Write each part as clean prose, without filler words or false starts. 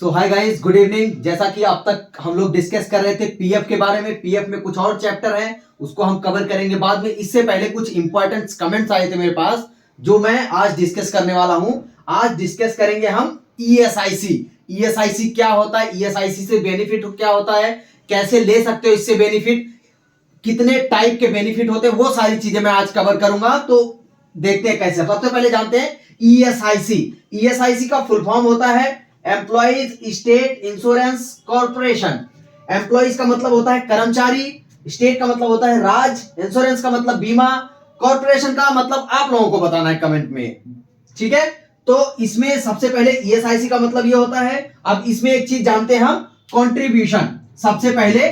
सो hi guys, good evening. जैसा कि अब तक हम लोग डिस्कस कर रहे थे पीएफ के बारे में। पीएफ में कुछ और चैप्टर हैं, उसको हम कवर करेंगे बाद में। इससे पहले कुछ इंपॉर्टेंट कमेंट्स आए थे मेरे पास जो मैं आज डिस्कस करने वाला हूं। आज डिस्कस करेंगे हम ईएसआईसी। ईएसआईसी क्या होता है, ईएसआईसी से बेनिफिट क्या होता है, कैसे ले सकते हो इससे बेनिफिट, कितने टाइप के बेनिफिट होते हैं, वो सारी चीजें मैं आज कवर करूंगा। तो देखते हैं कैसे। सबसे पहले जानते हैं ईएसआईसी। ईएसआईसी का फुल फॉर्म होता है employees state insurance corporation. Employees का मतलब होता है कर्मचारी, स्टेट का मतलब होता है राज्य, इंश्योरेंस का मतलब बीमा, कॉर्पोरेशन का मतलब आप लोगों को बताना है कमेंट में, ठीक है। तो इसमें सबसे पहले ईएसआईसी का मतलब ये होता है। अब इसमें एक चीज जानते हैं हम, कंट्रीब्यूशन। सबसे पहले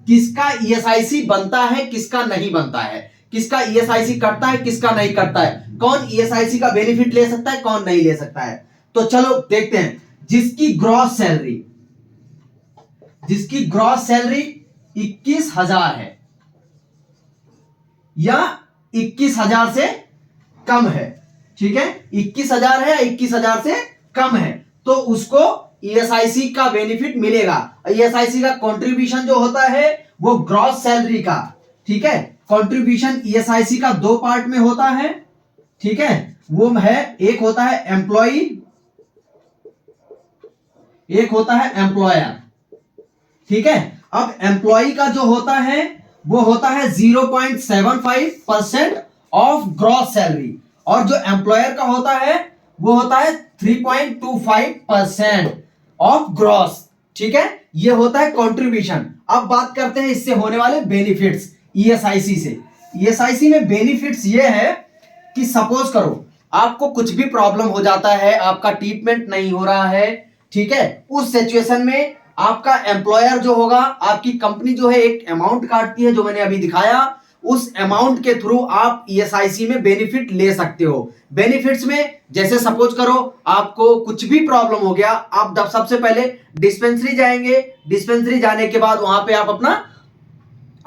किसका ईएसआईसी बनता है, किसका नहीं बनता है, किसका ईएसआईसी कटता है, किसका नहीं कटता है, कौन ईएसआईसी का बेनिफिट ले सकता है, कौन नहीं ले सकता है। तो चलो देखते हैं। जिसकी ग्रॉस सैलरी 21,000 है या 21,000 से कम है, ठीक है, 21,000 है या 21,000 से कम है, तो उसको ईएसआईसी का बेनिफिट मिलेगा। ईएसआईसी का कंट्रीब्यूशन जो होता है वो ग्रॉस सैलरी का, ठीक है। कंट्रीब्यूशन ईएसआईसी का दो पार्ट में होता है, ठीक है। वो है, एक होता है एम्प्लॉई, एक होता है एम्प्लॉयर, ठीक है। अब एम्प्लॉई का जो होता है वो होता है 0.75% ऑफ ग्रॉस सैलरी, और जो एम्प्लॉयर का होता है वो होता है 3.25% ऑफ ग्रॉस, ठीक है। ये होता है कंट्रीब्यूशन। अब बात करते हैं इससे होने वाले बेनिफिट्स ईएसआईसी से। ईएसआईसी में बेनिफिट्स ये है कि सपोज करो आपको कुछ भी प्रॉब्लम हो जाता है, आपका ट्रीटमेंट नहीं हो रहा है, ठीक है, उस सिचुएशन में आपका एम्प्लॉयर जो होगा, आपकी कंपनी जो है एक अमाउंट काटती है जो मैंने अभी दिखाया, उस अमाउंट के थ्रू आप ईएसआईसी में बेनिफिट ले सकते हो। बेनिफिट्स में जैसे सपोज करो आपको कुछ भी प्रॉब्लम हो गया, आप सबसे पहले डिस्पेंसरी जाएंगे। डिस्पेंसरी जाने के बाद वहां पे आप अपना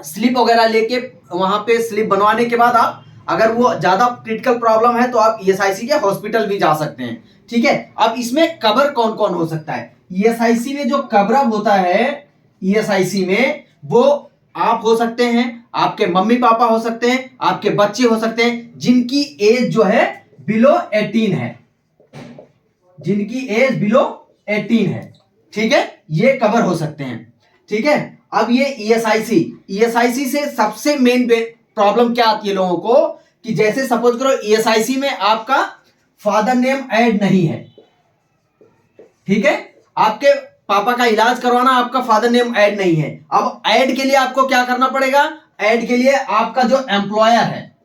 स्लिप वगैरह लेके, वहां पे स्लिप बनवाने के बाद आप, अगर वो ज्यादा क्रिटिकल प्रॉब्लम है तो आप ईएसआईसी के हॉस्पिटल भी जा सकते हैं, ठीक है। अब इसमें कवर कौन कौन हो सकता है, ईएसआईसी में जो कवर अप होता है ईएसआईसी में, वो आप हो सकते हैं, आपके मम्मी पापा हो सकते हैं, आपके बच्चे हो सकते हैं जिनकी एज जो है बिलो 18 है, जिनकी एज बिलो 18 है, ठीक है, ये कवर हो सकते हैं, ठीक है। अब ये ईएसआईसी से सबसे मेन प्रॉब्लम क्या आती है लोगों को, कि जैसे सपोज करो ईएसआईसी में आपका फादर नेम ऐड नहीं है, ठीक है, आपके पापा का इलाज करवाना, आपका फादर नेम ऐड नहीं है। अब ऐड के लिए आपको क्या करना पड़ेगा, ऐड के लिए आपका जो एम्प्लॉयर है,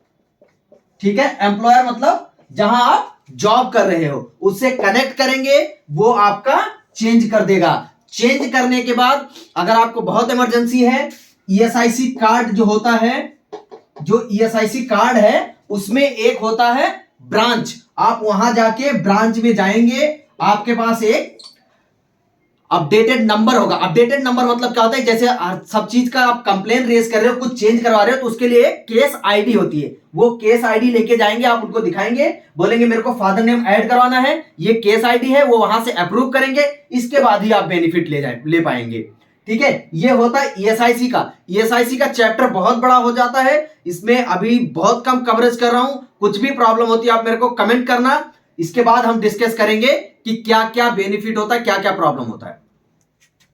ठीक है, एम्प्लॉयर मतलब जहां आप जॉब कर रहे हो, उससे कनेक्ट करेंगे, वो आपका चेंज कर देगा। चेंज करने के बाद अगर आपको बहुत इमरजेंसी है, ईएसआईसी कार्ड जो होता है, जो ईएसआईसी कार्ड है उसमें एक होता है ब्रांच, आप वहां जाके ब्रांच में जाएंगे, आपके पास एक अपडेटेड नंबर होगा। अपडेटेड नंबर मतलब क्या होता है, जैसे सब चीज का आप कंप्लेन रेज कर रहे हो, कुछ चेंज करवा रहे हो, तो उसके लिए एक केस आईडी होती है, वो केस आईडी लेके जाएंगे, आप उनको दिखाएंगे, बोलेंगे मेरे को फादर नेम ऐड करवाना है, ये केस आईडी है, वो वहां से अप्रूव करेंगे, इसके बाद ही आप बेनिफिट ले पाएंगे, ठीक है। ये होता है ईएसआईसी का। ईएसआईसी का चैप्टर बहुत बड़ा हो जाता है, इसमें अभी बहुत कम कवरेज कर रहा हूं। कुछ भी प्रॉब्लम होती है आप मेरे को कमेंट करना, इसके बाद हम डिस्कस करेंगे कि क्या क्या बेनिफिट होता है, क्या क्या प्रॉब्लम होता है।